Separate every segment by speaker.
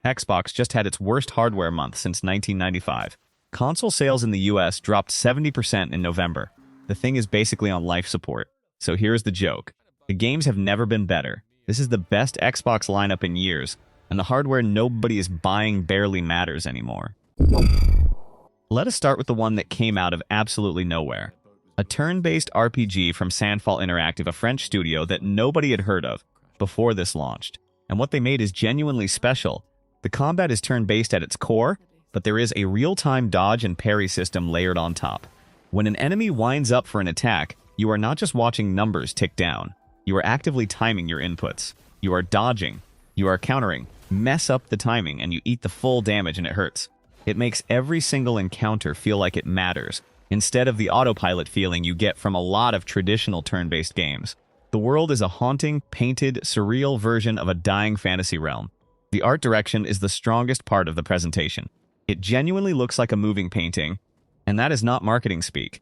Speaker 1: Xbox just had its worst hardware month since 1995. Console sales in the US dropped 70% in November. The thing is basically on life support. So here's the joke. The games have never been better. This is the best Xbox lineup in years, and the hardware nobody is buying barely matters anymore. Let us start with the one that came out of absolutely nowhere. A turn-based RPG from Sandfall Interactive, a French studio that nobody had heard of before this launched. And what they made is genuinely special. The combat is turn-based at its core, but there is a real-time dodge and parry system layered on top. When an enemy winds up for an attack, you are not just watching numbers tick down. You are actively timing your inputs. You are dodging. You are countering. Mess up the timing and you eat the full damage and it hurts. It makes every single encounter feel like it matters, instead of the autopilot feeling you get from a lot of traditional turn-based games. The world is a haunting, painted, surreal version of a dying fantasy realm. The art direction is the strongest part of the presentation. It genuinely looks like a moving painting, and that is not marketing speak.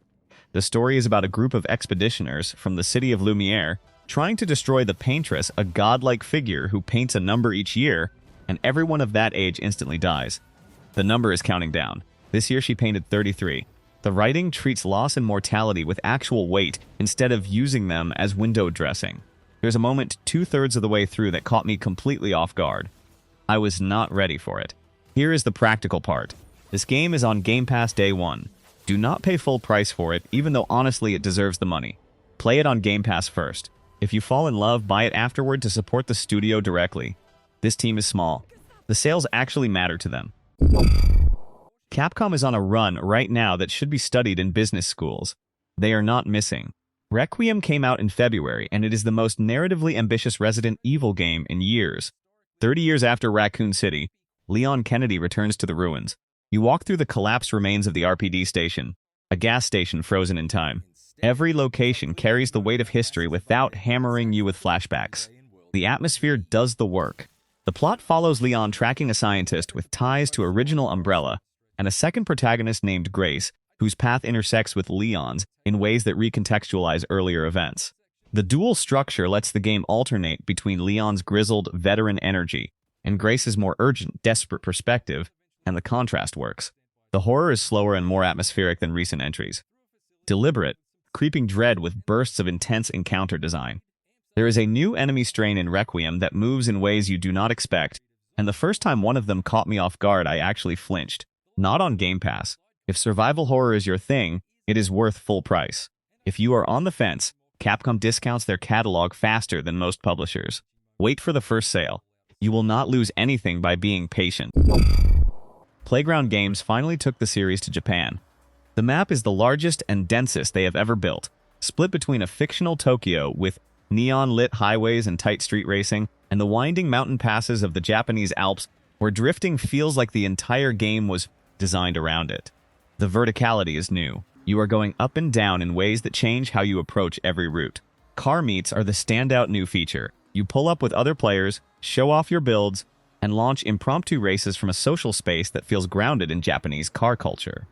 Speaker 1: The story is about a group of expeditioners from the city of Lumiere trying to destroy the Paintress, a godlike figure who paints a number each year, and everyone of that age instantly dies. The number is counting down. This year she painted 33. The writing treats loss and mortality with actual weight instead of using them as window dressing. There's a moment 2/3 of the way through that caught me completely off guard. I was not ready for it. Here is the practical part. This game is on Game Pass day one. Do not pay full price for it, even though honestly it deserves the money. Play it on Game Pass first. If you fall in love, buy it afterward to support the studio directly. This team is small. The sales actually matter to them. Capcom is on a run right now that should be studied in business schools. They are not missing. Requiem came out in February, and it is the most narratively ambitious Resident Evil game in years. 30 years after Raccoon City, Leon Kennedy returns to the ruins. You walk through the collapsed remains of the RPD station, a gas station frozen in time. Every location carries the weight of history without hammering you with flashbacks. The atmosphere does the work. The plot follows Leon tracking a scientist with ties to original Umbrella, and a second protagonist named Grace, whose path intersects with Leon's in ways that recontextualize earlier events. The dual structure lets the game alternate between Leon's grizzled, veteran energy and Grace's more urgent, desperate perspective, and the contrast works. The horror is slower and more atmospheric than recent entries. Deliberate, creeping dread with bursts of intense encounter design. There is a new enemy strain in Requiem that moves in ways you do not expect, and the first time one of them caught me off guard, I actually flinched. Not on Game Pass. If survival horror is your thing, it is worth full price. If you are on the fence, Capcom discounts their catalog faster than most publishers. Wait for the first sale. You will not lose anything by being patient. Playground Games finally took the series to Japan. The map is the largest and densest they have ever built, split between a fictional Tokyo with neon-lit highways and tight street racing, and the winding mountain passes of the Japanese Alps, where drifting feels like the entire game was designed around it. The verticality is new. You are going up and down in ways that change how you approach every route. Car meets are the standout new feature. You pull up with other players, show off your builds, and launch impromptu races from a social space that feels grounded in Japanese car culture.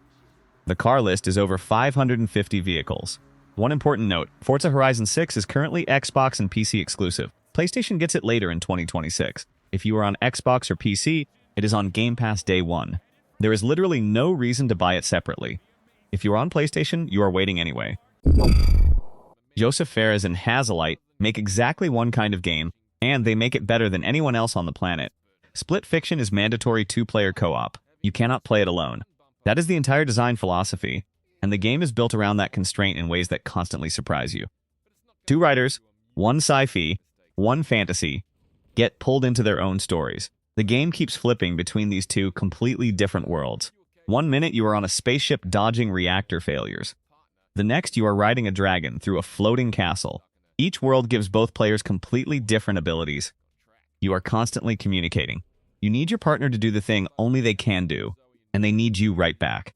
Speaker 1: The car list is over 550 vehicles. One important note, Forza Horizon 6 is currently Xbox and PC exclusive. PlayStation gets it later in 2026. If you are on Xbox or PC, it is on Game Pass day one. There is literally no reason to buy it separately. If you are on PlayStation, you are waiting anyway. Joseph Fares and Hazelight make exactly one kind of game, and they make it better than anyone else on the planet. Split Fiction is mandatory two-player co-op. You cannot play it alone. That is the entire design philosophy, and the game is built around that constraint in ways that constantly surprise you. Two writers, one sci-fi, one fantasy, get pulled into their own stories. The game keeps flipping between these two completely different worlds. One minute you are on a spaceship dodging reactor failures. The next you are riding a dragon through a floating castle. Each world gives both players completely different abilities. You are constantly communicating. You need your partner to do the thing only they can do, and they need you right back.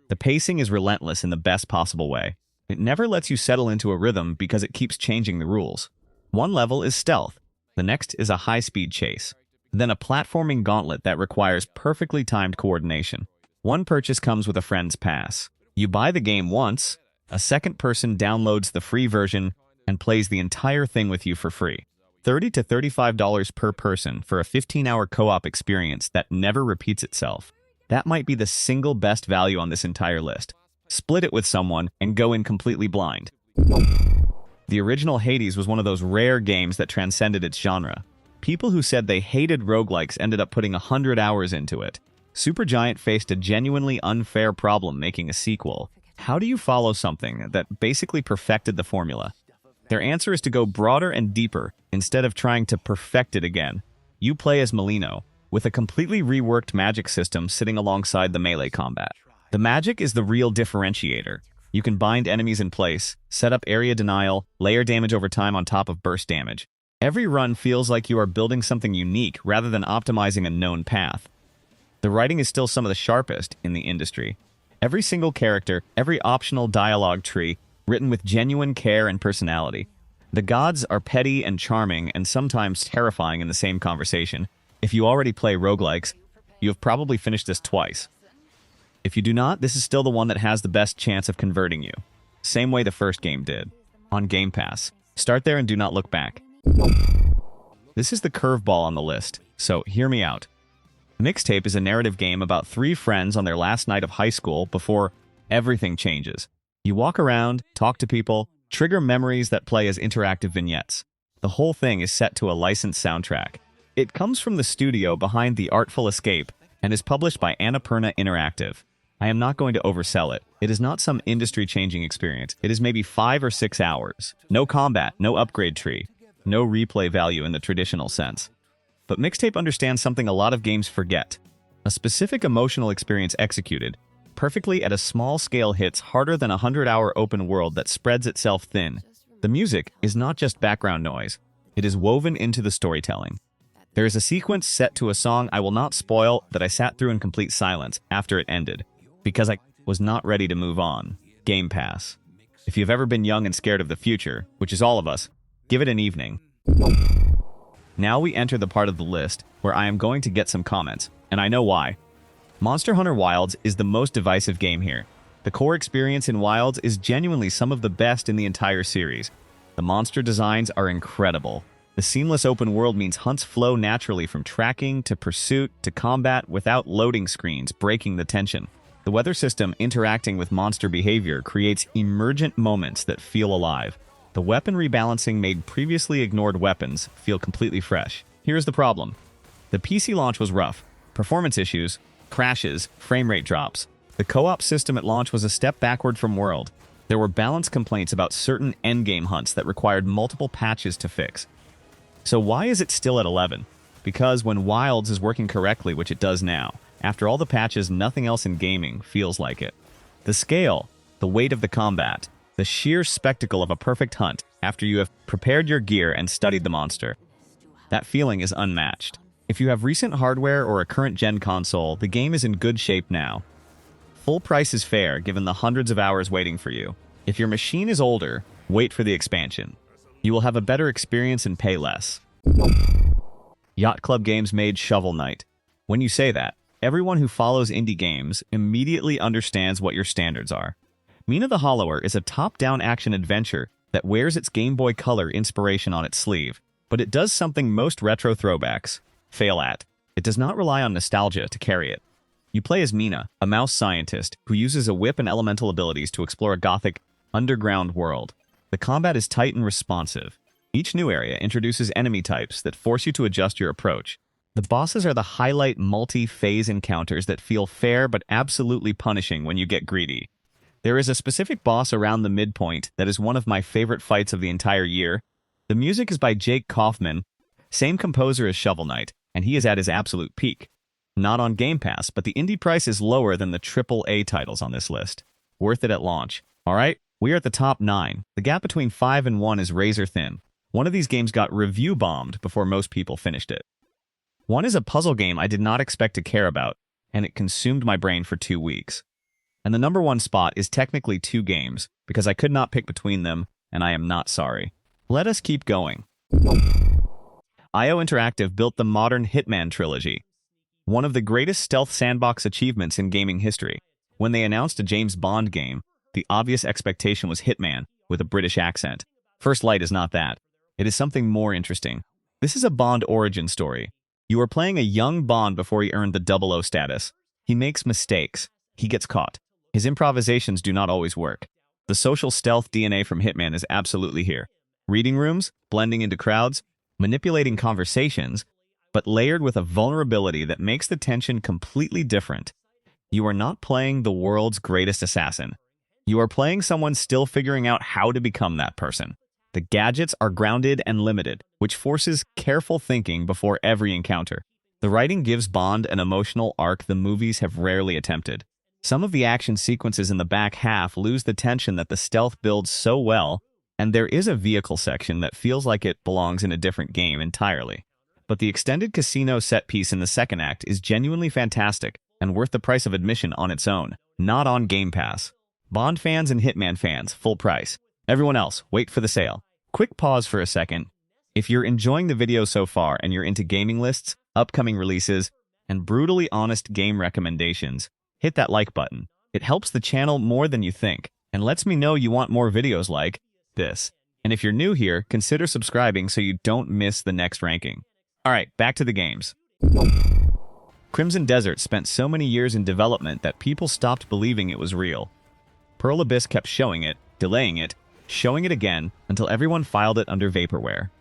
Speaker 1: The pacing is relentless in the best possible way. It never lets you settle into a rhythm because it keeps changing the rules. One level is stealth. The next is a high-speed chase. Then a platforming gauntlet that requires perfectly timed coordination. One purchase comes with a friend's pass. You buy the game once, a second person downloads the free version and plays the entire thing with you for free. $30 to $35 per person for a 15-hour co-op experience that never repeats itself. That might be the single best value on this entire list. Split it with someone and go in completely blind. The original Hades was one of those rare games that transcended its genre. People who said they hated roguelikes ended up putting 100 hours into it. Supergiant faced a genuinely unfair problem making a sequel. How do you follow something that basically perfected the formula? Their answer is to go broader and deeper instead of trying to perfect it again. You play as Molino, with a completely reworked magic system sitting alongside the melee combat. The magic is the real differentiator. You can bind enemies in place, set up area denial, layer damage over time on top of burst damage. Every run feels like you are building something unique rather than optimizing a known path. The writing is still some of the sharpest in the industry. Every single character, every optional dialogue tree, written with genuine care and personality. The gods are petty and charming and sometimes terrifying in the same conversation. If you already play roguelikes, you have probably finished this twice. If you do not, this is still the one that has the best chance of converting you. Same way the first game did. On Game Pass. Start there and do not look back. This is the curveball on the list, so hear me out. Mixtape is a narrative game about 3 friends on their last night of high school before everything changes. You walk around, talk to people, trigger memories that play as interactive vignettes. The whole thing is set to a licensed soundtrack. It comes from the studio behind The Artful Escape and is published by Annapurna Interactive. I am not going to oversell it. It is not some industry-changing experience. It is maybe 5 or 6 hours. No combat, no upgrade tree, no replay value in the traditional sense. But Mixtape understands something a lot of games forget. A specific emotional experience executed perfectly at a small scale hits harder than a 100-hour open world that spreads itself thin. The music is not just background noise. It is woven into the storytelling. There is a sequence set to a song I will not spoil that I sat through in complete silence after it ended, because I was not ready to move on. Game Pass. If you've ever been young and scared of the future, which is all of us, give it an evening. Now we enter the part of the list where I am going to get some comments, and I know why. Monster Hunter Wilds is the most divisive game here. The core experience in Wilds is genuinely some of the best in the entire series. The monster designs are incredible. The seamless open world means hunts flow naturally from tracking to pursuit to combat without loading screens breaking the tension. The weather system interacting with monster behavior creates emergent moments that feel alive. The weapon rebalancing made previously ignored weapons feel completely fresh. Here's the problem. The PC launch was rough. Performance issues, crashes, frame rate drops. The co-op system at launch was a step backward from World. There were balance complaints about certain endgame hunts that required multiple patches to fix. So why is it still at 11? Because when Wilds is working correctly, which it does now, after all the patches, nothing else in gaming feels like it. The scale, the weight of the combat, the sheer spectacle of a perfect hunt after you have prepared your gear and studied the monster. That feeling is unmatched. If you have recent hardware or a current-gen console, the game is in good shape now. Full price is fair given the hundreds of hours waiting for you. If your machine is older, wait for the expansion. You will have a better experience and pay less. Yacht Club Games made Shovel Knight. When you say that, everyone who follows indie games immediately understands what your standards are. Mina the Hollower is a top-down action adventure that wears its Game Boy Color inspiration on its sleeve, but it does something most retro throwbacks fail at. It does not rely on nostalgia to carry it. You play as Mina, a mouse scientist who uses a whip and elemental abilities to explore a gothic, underground world. The combat is tight and responsive. Each new area introduces enemy types that force you to adjust your approach. The bosses are the highlight multi-phase encounters that feel fair but absolutely punishing when you get greedy. There is a specific boss around the midpoint that is one of my favorite fights of the entire year. The music is by Jake Kaufman, same composer as Shovel Knight, and he is at his absolute peak. Not on Game Pass, but the indie price is lower than the AAA titles on this list. Worth it at launch. Alright, we are at the top 9. The gap between 5 and 1 is razor thin. One of these games got review bombed before most people finished it. One is a puzzle game I did not expect to care about, and it consumed my brain for 2 weeks. And the number 1 spot is technically 2 games, because I could not pick between them, and I am not sorry. Let us keep going. IO Interactive built the modern Hitman trilogy, one of the greatest stealth sandbox achievements in gaming history. When they announced a James Bond game, the obvious expectation was Hitman, with a British accent. First Light is not that. It is something more interesting. This is a Bond origin story. You are playing a young Bond before he earned the 00 status. He makes mistakes. He gets caught. His improvisations do not always work. The social stealth DNA from Hitman is absolutely here. Reading rooms, blending into crowds, manipulating conversations, but layered with a vulnerability that makes the tension completely different. You are not playing the world's greatest assassin. You are playing someone still figuring out how to become that person. The gadgets are grounded and limited, which forces careful thinking before every encounter. The writing gives Bond an emotional arc the movies have rarely attempted. Some of the action sequences in the back half lose the tension that the stealth builds so well, and there is a vehicle section that feels like it belongs in a different game entirely. But the extended casino set piece in the second act is genuinely fantastic and worth the price of admission on its own, not on Game Pass. Bond fans and Hitman fans, full price. Everyone else, wait for the sale. Quick pause for a second. If you're enjoying the video so far and you're into gaming lists, upcoming releases, and brutally honest game recommendations, hit that like button. It helps the channel more than you think, and lets me know you want more videos like this. And if you're new here, consider subscribing so you don't miss the next ranking. Alright, back to the games. Crimson Desert spent so many years in development that people stopped believing it was real. Pearl Abyss kept showing it, delaying it, showing it again, until everyone filed it under vaporware.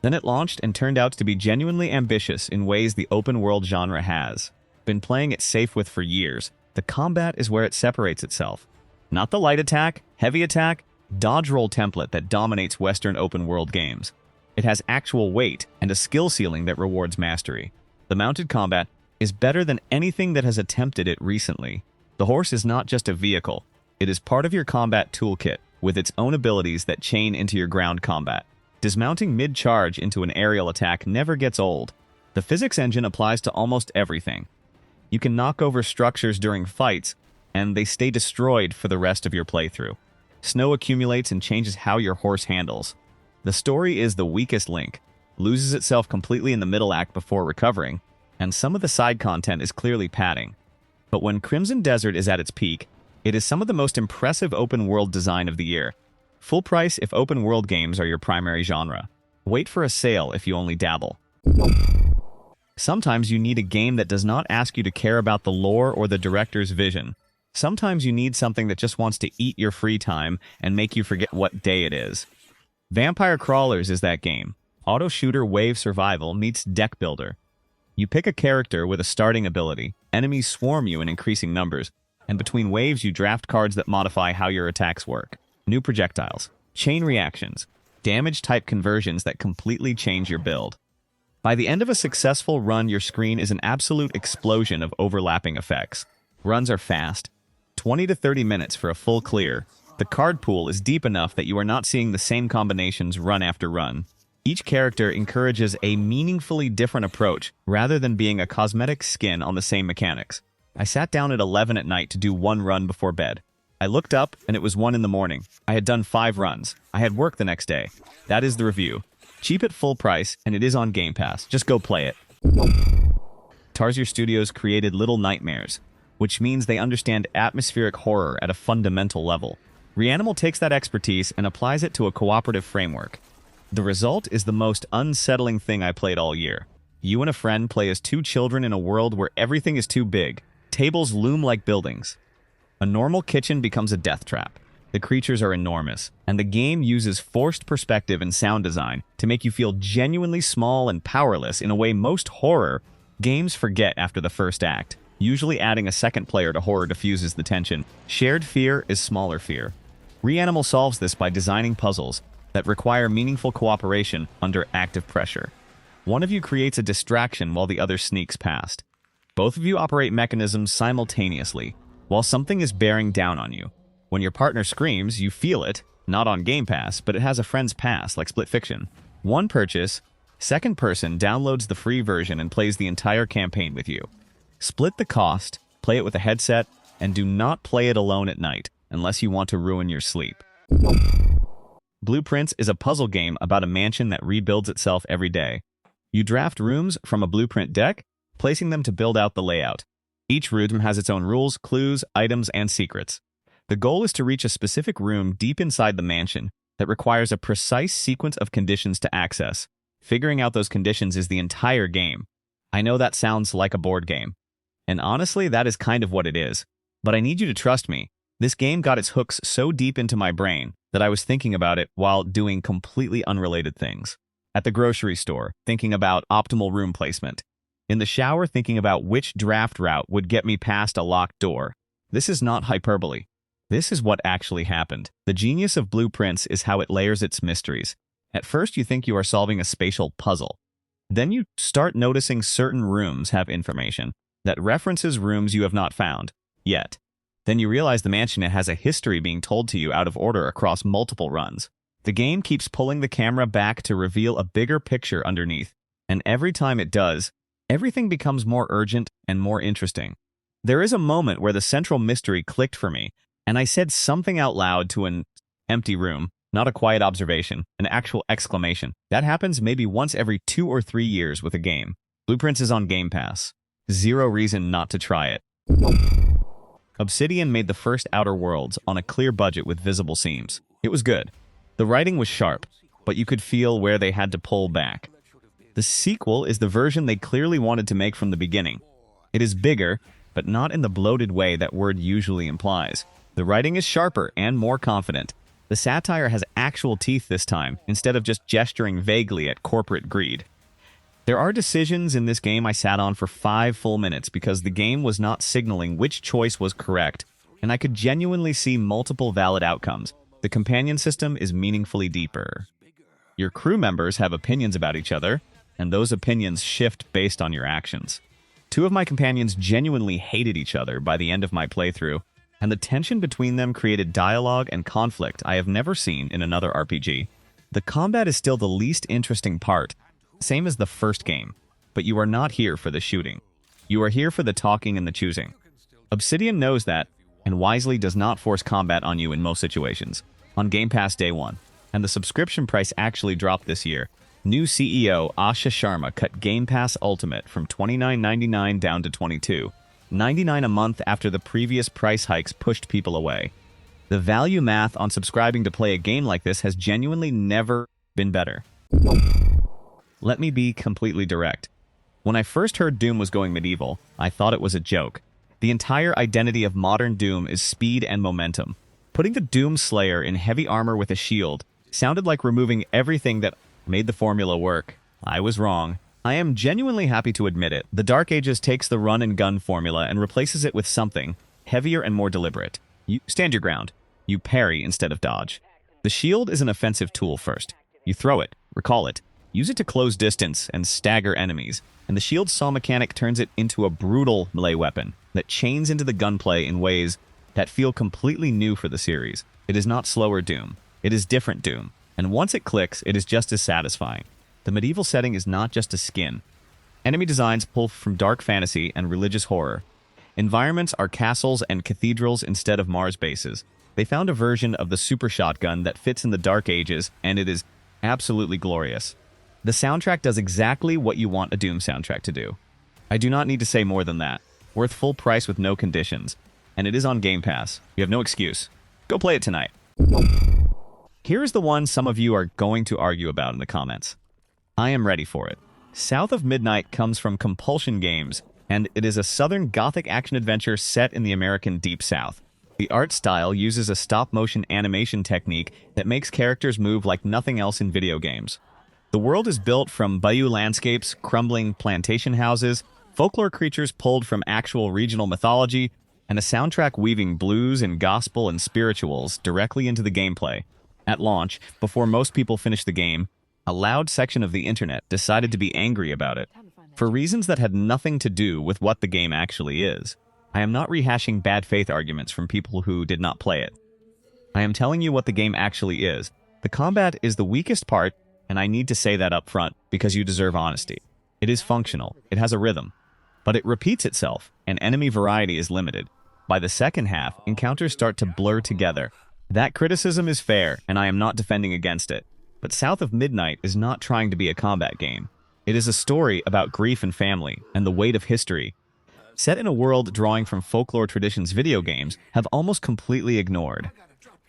Speaker 1: Then it launched and turned out to be genuinely ambitious in ways the open-world genre has. Been playing it safe with for years. The combat is where it separates itself. Not the light attack, heavy attack, dodge roll template that dominates Western open-world games. It has actual weight and a skill ceiling that rewards mastery. The mounted combat is better than anything that has attempted it recently. The horse is not just a vehicle. It is part of your combat toolkit, with its own abilities that chain into your ground combat. Dismounting mid-charge into an aerial attack never gets old. The physics engine applies to almost everything. You can knock over structures during fights, and they stay destroyed for the rest of your playthrough. Snow accumulates and changes how your horse handles. The story is the weakest link, loses itself completely in the middle act before recovering, and some of the side content is clearly padding. But when Crimson Desert is at its peak, it is some of the most impressive open-world design of the year. Full price if open-world games are your primary genre. Wait for a sale if you only dabble. Sometimes you need a game that does not ask you to care about the lore or the director's vision. Sometimes you need something that just wants to eat your free time and make you forget what day it is. Vampire Crawlers is that game. Auto-shooter wave survival meets deck builder. You pick a character with a starting ability, enemies swarm you in increasing numbers, and between waves you draft cards that modify how your attacks work. New projectiles, chain reactions, damage-type conversions that completely change your build. By the end of a successful run, your screen is an absolute explosion of overlapping effects. Runs are fast, 20 to 30 minutes for a full clear. The card pool is deep enough that you are not seeing the same combinations run after run. Each character encourages a meaningfully different approach rather than being a cosmetic skin on the same mechanics. I sat down at 11 at night to do one run before bed. I looked up and it was 1 in the morning. I had done 5 runs. I had work the next day. That is the review. Cheap at full price, and it is on Game Pass. Just go play it. Tarsier Studios created Little Nightmares, which means they understand atmospheric horror at a fundamental level. Reanimal takes that expertise and applies it to a cooperative framework. The result is the most unsettling thing I played all year. You and a friend play as 2 children in a world where everything is too big. Tables loom like buildings. A normal kitchen becomes a death trap. The creatures are enormous, and the game uses forced perspective and sound design to make you feel genuinely small and powerless in a way most horror games forget after the first act. Usually adding a second player to horror diffuses the tension. Shared fear is smaller fear. Reanimal solves this by designing puzzles that require meaningful cooperation under active pressure. One of you creates a distraction while the other sneaks past. Both of you operate mechanisms simultaneously, while something is bearing down on you. When your partner screams, you feel it, not on Game Pass, but it has a friend's pass, like Split Fiction. One purchase, second person downloads the free version and plays the entire campaign with you. Split the cost, play it with a headset, and do not play it alone at night, unless you want to ruin your sleep. Blueprints is a puzzle game about a mansion that rebuilds itself every day. You draft rooms from a blueprint deck, placing them to build out the layout. Each room has its own rules, clues, items, and secrets. The goal is to reach a specific room deep inside the mansion that requires a precise sequence of conditions to access. Figuring out those conditions is the entire game. I know that sounds like a board game, and honestly, that is kind of what it is. But I need you to trust me. This game got its hooks so deep into my brain that I was thinking about it while doing completely unrelated things. At the grocery store, thinking about optimal room placement. In the shower, thinking about which draft route would get me past a locked door. This is not hyperbole. This is what actually happened. The genius of Blueprints is how it layers its mysteries. At first, you think you are solving a spatial puzzle. Then you start noticing certain rooms have information that references rooms you have not found yet. Then you realize the mansion has a history being told to you out of order across multiple runs. The game keeps pulling the camera back to reveal a bigger picture underneath, and every time it does, everything becomes more urgent and more interesting. There is a moment where the central mystery clicked for me, and I said something out loud to an empty room, not a quiet observation, an actual exclamation. That happens maybe once every 2 or 3 years with a game. Blueprints is on Game Pass. Zero reason not to try it. Obsidian made the first Outer Worlds on a clear budget with visible seams. It was good. The writing was sharp, but you could feel where they had to pull back. The sequel is the version they clearly wanted to make from the beginning. It is bigger, but not in the bloated way that word usually implies. The writing is sharper and more confident. The satire has actual teeth this time, instead of just gesturing vaguely at corporate greed. There are decisions in this game I sat on for 5 full minutes because the game was not signaling which choice was correct, and I could genuinely see multiple valid outcomes. The companion system is meaningfully deeper. Your crew members have opinions about each other, and those opinions shift based on your actions. 2 of my companions genuinely hated each other by the end of my playthrough, and the tension between them created dialogue and conflict I have never seen in another RPG. The combat is still the least interesting part, same as the first game, but you are not here for the shooting. You are here for the talking and the choosing. Obsidian knows that, and wisely does not force combat on you in most situations. On Game Pass Day 1, and the subscription price actually dropped this year, new CEO Asha Sharma cut Game Pass Ultimate from $29.99 down to $22.99 a month after the previous price hikes pushed people away. The value math on subscribing to play a game like this has genuinely never been better. Let me be completely direct. When I first heard Doom was going medieval, I thought it was a joke. The entire identity of modern Doom is speed and momentum. Putting the Doom Slayer in heavy armor with a shield sounded like removing everything that made the formula work. I was wrong. I am genuinely happy to admit it. The Dark Ages takes the run and gun formula and replaces it with something heavier and more deliberate. You stand your ground. You parry instead of dodge. The shield is an offensive tool first. You throw it, recall it, use it to close distance and stagger enemies, and the shield saw mechanic turns it into a brutal melee weapon that chains into the gunplay in ways that feel completely new for the series. It is not slower Doom. It is different Doom, and once it clicks, it is just as satisfying. The medieval setting is not just a skin. Enemy designs pull from dark fantasy and religious horror. Environments are castles and cathedrals instead of Mars bases. They found a version of the super shotgun that fits in the Dark Ages, and it is absolutely glorious. The soundtrack does exactly what you want a Doom soundtrack to do. I do not need to say more than that. Worth full price with no conditions. And it is on Game Pass. You have no excuse. Go play it tonight. Here is the one some of you are going to argue about in the comments. I am ready for it. South of Midnight comes from Compulsion Games, and it is a southern gothic action-adventure set in the American Deep South. The art style uses a stop-motion animation technique that makes characters move like nothing else in video games. The world is built from bayou landscapes, crumbling plantation houses, folklore creatures pulled from actual regional mythology, and a soundtrack weaving blues and gospel and spirituals directly into the gameplay. At launch, before most people finished the game, a loud section of the internet decided to be angry about it, for reasons that had nothing to do with what the game actually is. I am not rehashing bad faith arguments from people who did not play it. I am telling you what the game actually is. The combat is the weakest part, and I need to say that up front because you deserve honesty. It is functional, it has a rhythm, but it repeats itself, and enemy variety is limited. By the second half, encounters start to blur together. That criticism is fair, and I am not defending against it. But South of Midnight is not trying to be a combat game. It is a story about grief and family, and the weight of history. Set in a world drawing from folklore traditions video games have almost completely ignored.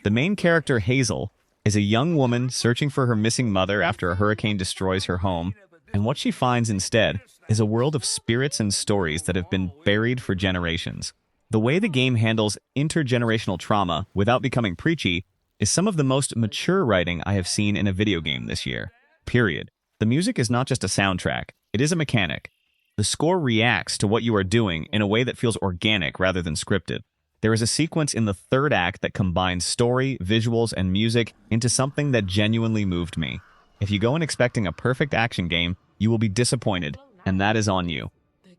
Speaker 1: The main character, Hazel, is a young woman searching for her missing mother after a hurricane destroys her home, and what she finds instead is a world of spirits and stories that have been buried for generations. The way the game handles intergenerational trauma without becoming preachy is some of the most mature writing I have seen in a video game this year. Period. The music is not just a soundtrack, it is a mechanic. The score reacts to what you are doing in a way that feels organic rather than scripted. There is a sequence in the third act that combines story, visuals, and music into something that genuinely moved me. If you go in expecting a perfect action game, you will be disappointed, and that is on you.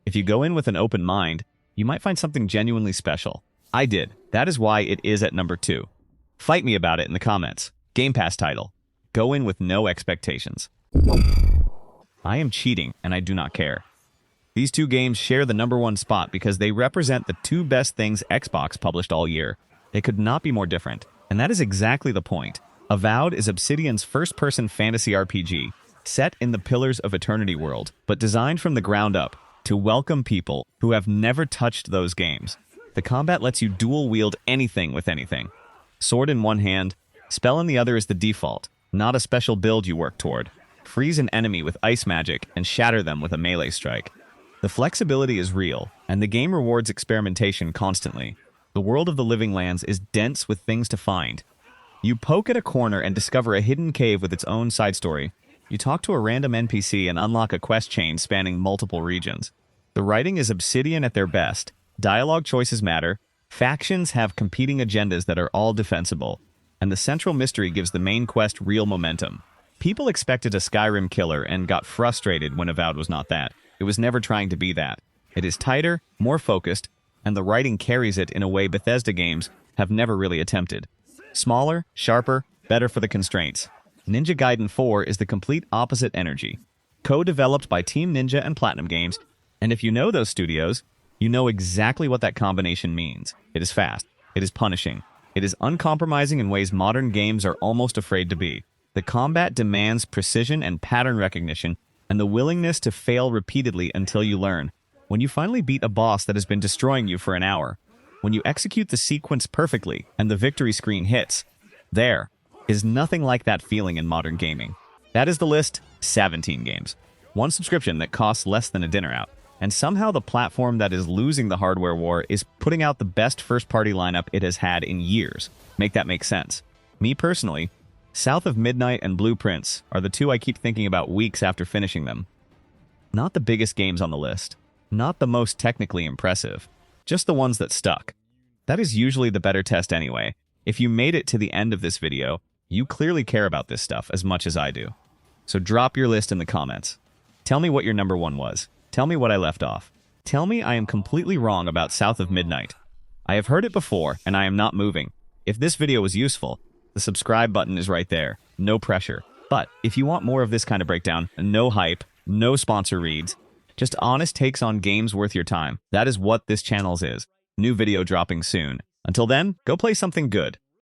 Speaker 1: If you go in with an open mind, you might find something genuinely special. I did. That is why it is at number 2. Fight me about it in the comments. Game Pass title. Go in with no expectations. I am cheating, and I do not care. These two games share the number 1 spot because they represent the 2 best things Xbox published all year. They could not be more different, and that is exactly the point. Avowed is Obsidian's first-person fantasy RPG, set in the Pillars of Eternity world, but designed from the ground up to welcome people who have never touched those games. The combat lets you dual-wield anything with anything. Sword in one hand, spell in the other is the default, not a special build you work toward. Freeze an enemy with ice magic and shatter them with a melee strike. The flexibility is real, and the game rewards experimentation constantly. The world of the Living Lands is dense with things to find. You poke at a corner and discover a hidden cave with its own side story. You talk to a random NPC and unlock a quest chain spanning multiple regions. The writing is Obsidian at their best. Dialogue choices matter. Factions have competing agendas that are all defensible. And the central mystery gives the main quest real momentum. People expected a Skyrim killer and got frustrated when Avowed was not that. It was never trying to be that. It is tighter, more focused, and the writing carries it in a way Bethesda games have never really attempted. Smaller, sharper, better for the constraints. Ninja Gaiden 4 is the complete opposite energy. Co-developed by Team Ninja and Platinum Games, and if you know those studios, you know exactly what that combination means. It is fast. It is punishing. It is uncompromising in ways modern games are almost afraid to be. The combat demands precision and pattern recognition, and the willingness to fail repeatedly until you learn. When you finally beat a boss that has been destroying you for an hour, when you execute the sequence perfectly and the victory screen hits, there is nothing like that feeling in modern gaming. That is the list, 17 games. One subscription that costs less than a dinner out. And somehow the platform that is losing the hardware war is putting out the best first-party lineup it has had in years. Make that make sense. Me personally, South of Midnight and Blue Prince are the 2 I keep thinking about weeks after finishing them. Not the biggest games on the list. Not the most technically impressive. Just the ones that stuck. That is usually the better test anyway. If you made it to the end of this video, you clearly care about this stuff as much as I do. So drop your list in the comments. Tell me what your number 1 was. Tell me what I left off. Tell me I am completely wrong about South of Midnight. I have heard it before, and I am not moving. If this video was useful, the subscribe button is right there. No pressure. But if you want more of this kind of breakdown, no hype, no sponsor reads, just honest takes on games worth your time, that is what this channel's is. New video dropping soon. Until then, go play something good.